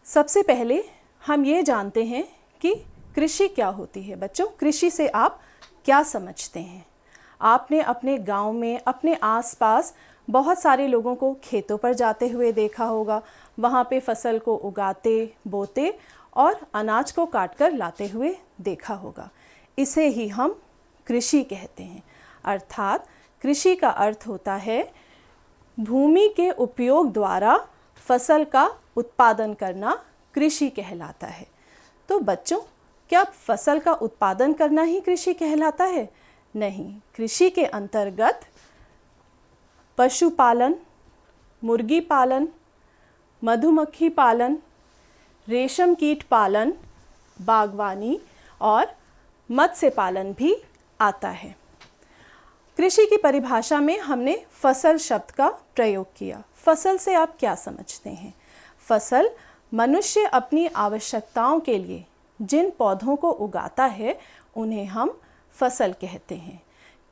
सबसे पहले हम ये जानते हैं कि कृषि क्या होती है। बच्चों, कृषि से आप क्या समझते हैं? आपने अपने गांव में, अपने आसपास बहुत सारे लोगों को खेतों पर जाते हुए देखा होगा। वहाँ पे फसल को उगाते, बोते और अनाज को काट कर लाते हुए देखा होगा। इसे ही हम कृषि कहते हैं। अर्थात कृषि का अर्थ होता है भूमि के उपयोग द्वारा फसल का उत्पादन करना कृषि कहलाता है। तो बच्चों, क्या फसल का उत्पादन करना ही कृषि कहलाता है? नहीं, कृषि के अंतर्गत पशुपालन, मुर्गी पालन, मधुमक्खी पालन, रेशम कीट पालन, बागवानी और मत्स्य पालन भी आता है। कृषि की परिभाषा में हमने फसल शब्द का प्रयोग किया। फसल से आप क्या समझते हैं? फसल मनुष्य अपनी आवश्यकताओं के लिए जिन पौधों को उगाता है उन्हें हम फसल कहते हैं।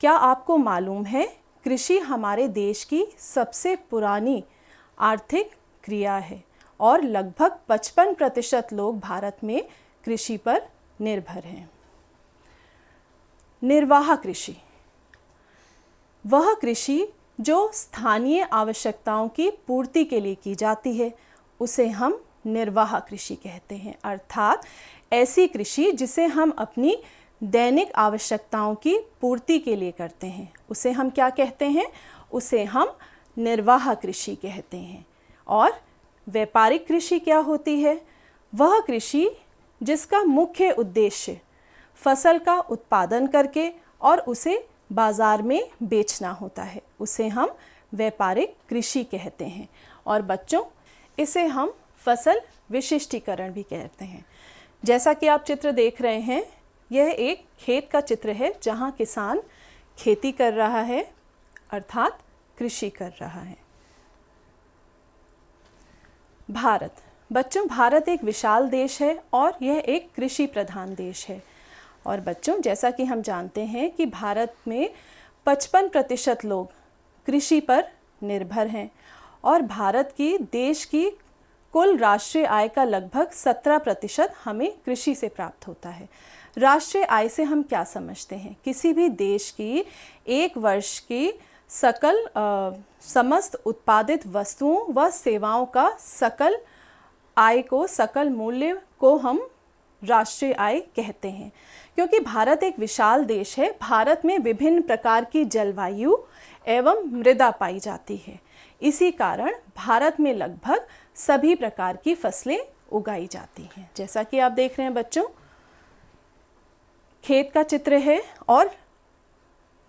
क्या आपको मालूम है कृषि हमारे देश की सबसे पुरानी आर्थिक क्रिया है और लगभग 55% लोग भारत में कृषि पर निर्भर हैं। निर्वाह कृषि वह कृषि जो स्थानीय आवश्यकताओं की पूर्ति के लिए की जाती है, उसे हम निर्वाह कृषि कहते हैं। अर्थात ऐसी कृषि जिसे हम अपनी दैनिक आवश्यकताओं की पूर्ति के लिए करते हैं, उसे हम क्या कहते हैं? उसे हम निर्वाह कृषि कहते हैं। और व्यापारिक कृषि क्या होती है? वह कृषि जिसका मुख्य उद्देश्य फसल का उत्पादन करके और उसे बाजार में बेचना होता है, उसे हम व्यापारिक कृषि कहते हैं। और बच्चों, इसे हम फसल विशिष्टीकरण भी कहते हैं। जैसा कि आप चित्र देख रहे हैं, यह एक खेत का चित्र है जहां किसान खेती कर रहा है, अर्थात कृषि कर रहा है। भारत, बच्चों, भारत एक विशाल देश है और यह एक कृषि प्रधान देश है। और बच्चों, जैसा कि हम जानते हैं कि भारत में 55% लोग कृषि पर निर्भर हैं और भारत की देश की कुल राष्ट्रीय आय का लगभग 17% हमें कृषि से प्राप्त होता है। राष्ट्रीय आय से हम क्या समझते हैं? किसी भी देश की एक वर्ष की सकल समस्त उत्पादित वस्तुओं व सेवाओं का सकल आय को, सकल मूल्य को हम राष्ट्रीय आय कहते हैं। क्योंकि भारत एक विशाल देश है, भारत में विभिन्न प्रकार की जलवायु एवं मृदा पाई जाती है। इसी कारण भारत में लगभग सभी प्रकार की फसलें उगाई जाती हैं। जैसा कि आप देख रहे हैं बच्चों, खेत का चित्र है और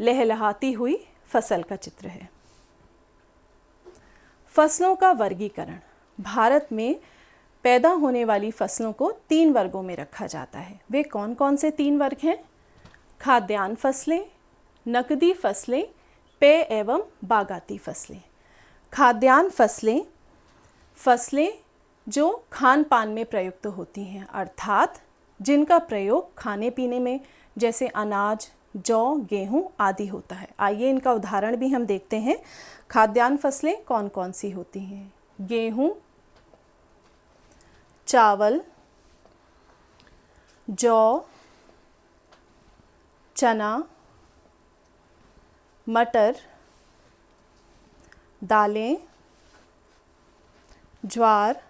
लहलहाती हुई फसल का चित्र है। फसलों का वर्गीकरण। भारत में पैदा होने वाली फसलों को 3 वर्गों में रखा जाता है। वे कौन कौन से 3 वर्ग हैं? खाद्यान्न फसलें, नकदी फसलें, पेय एवं बागाती फसलें। खाद्यान्न फसलें, फसलें जो खान पान में प्रयुक्त होती हैं, अर्थात जिनका प्रयोग खाने पीने में, जैसे अनाज, जौ, गेहूं आदि होता है। आइए इनका उदाहरण भी हम देखते हैं। खाद्यान्न फसलें कौन कौन सी होती हैं? गेहूं, चावल, जौ, चना, मटर, दालें, ज्वार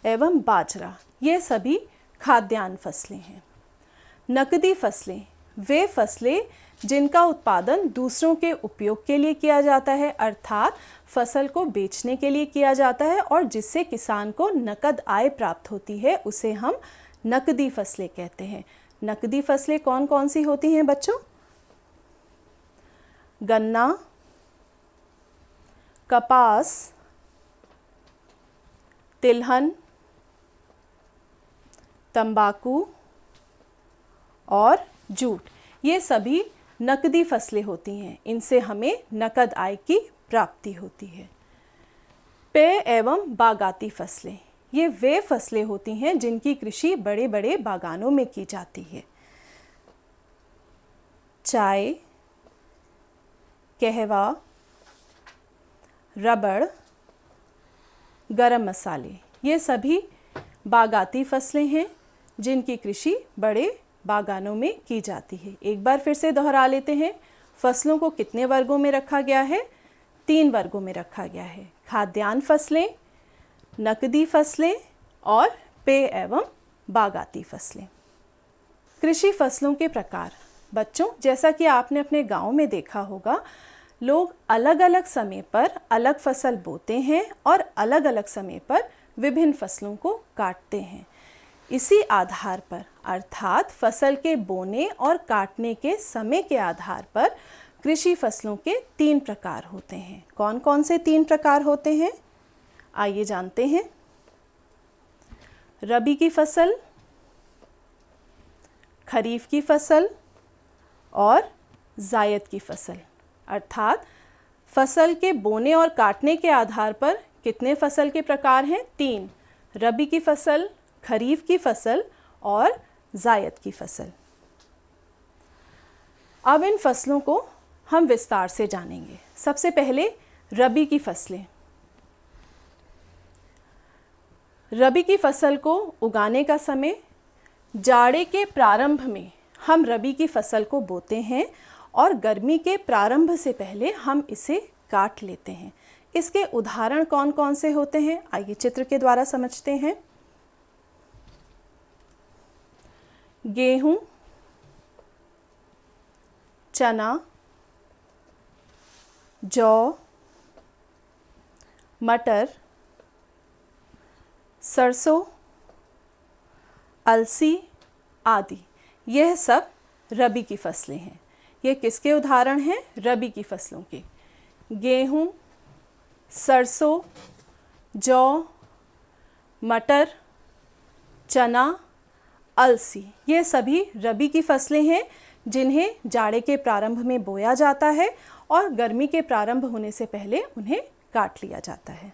एवं बाजरा, ये सभी खाद्यान्न फसलें हैं। नकदी फसलें, वे फसलें जिनका उत्पादन दूसरों के उपयोग के लिए किया जाता है, अर्थात फसल को बेचने के लिए किया जाता है और जिससे किसान को नकद आय प्राप्त होती है, उसे हम नकदी फसलें कहते हैं। नकदी फसलें कौन कौन सी होती हैं बच्चों? गन्ना, कपास, तिलहन, तंबाकू और जूट, ये सभी नकदी फसलें होती हैं। इनसे हमें नकद आय की प्राप्ति होती है। पेय एवं बागाती फसलें, ये वे फसलें होती हैं जिनकी कृषि बड़े बड़े बागानों में की जाती है। चाय, कहवा, रबड़, गरम मसाले, ये सभी बागाती फसलें हैं जिनकी कृषि बड़े बागानों में की जाती है। एक बार फिर से दोहरा लेते हैं, फसलों को कितने वर्गों में रखा गया है? 3 वर्गों में रखा गया है। खाद्यान्न फसलें, नकदी फसलें और पेय एवं बागाती फसलें। कृषि फसलों के प्रकार। बच्चों, जैसा कि आपने अपने गांव में देखा होगा, लोग अलग अलग समय पर अलग फसल बोते हैं और अलग अलग समय पर विभिन्न फसलों को काटते हैं। इसी आधार पर, अर्थात फसल के बोने और काटने के समय के आधार पर कृषि फसलों के 3 प्रकार होते हैं। कौन कौन से 3 प्रकार होते हैं? आइए जानते हैं। रबी की फसल, खरीफ की फसल और जायद की फसल। अर्थात फसल के बोने और काटने के आधार पर कितने फसल के प्रकार हैं? 3। रबी की फसल, खरीफ की फसल और जायद की फसल। अब इन फसलों को हम विस्तार से जानेंगे। सबसे पहले रबी की फसलें। रबी की फसल को उगाने का समय जाड़े के प्रारंभ में हम रबी की फसल को बोते हैं और गर्मी के प्रारंभ से पहले हम इसे काट लेते हैं। इसके उदाहरण कौन कौन से होते हैं? आइए चित्र के द्वारा समझते हैं। गेहूं, चना, जौ, मटर, सरसों, अलसी आदि, यह सब रबी की फसलें हैं। ये किसके उदाहरण हैं? रबी की फसलों के। गेहूं, सरसों, जौ, मटर, चना, अलसी, ये सभी रबी की फसलें हैं जिन्हें जाड़े के प्रारंभ में बोया जाता है और गर्मी के प्रारंभ होने से पहले उन्हें काट लिया जाता है।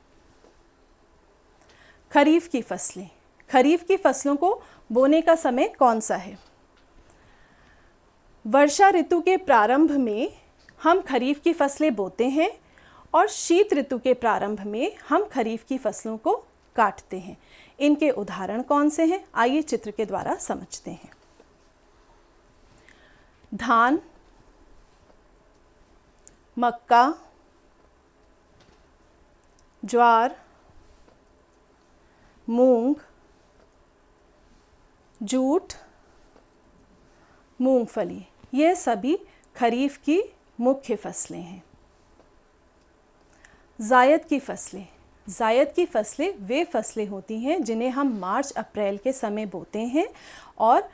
खरीफ की फसलें। खरीफ की फसलों को बोने का समय कौन सा है? वर्षा ऋतु के प्रारंभ में हम खरीफ की फसलें बोते हैं और शीत ऋतु के प्रारंभ में हम खरीफ की फसलों को काटते हैं। इनके उदाहरण कौन से हैं? आइए चित्र के द्वारा समझते हैं। धान, मक्का, ज्वार, मूंग, जूट, मूंगफली, ये सभी खरीफ की मुख्य फसलें हैं। जायद की फसलें। जायद की फसलें वे फसलें होती हैं जिन्हें हम मार्च अप्रैल के समय बोते हैं और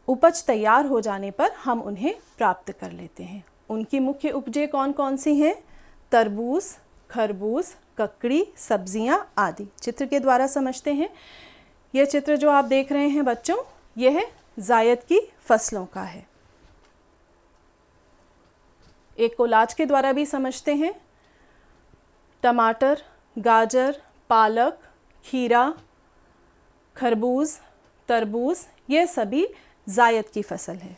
उपज तैयार हो जाने पर हम उन्हें प्राप्त कर लेते हैं। उनकी मुख्य उपजें कौन कौन सी हैं? तरबूज, खरबूज, ककड़ी, सब्जियां आदि। चित्र के द्वारा समझते हैं। यह चित्र जो आप देख रहे हैं बच्चों, यह जायद की फसलों का है। एक कोलाज के द्वारा भी समझते हैं। टमाटर, गाजर, पालक, खीरा, खरबूज, तरबूज, ये सभी जायद की फसल है।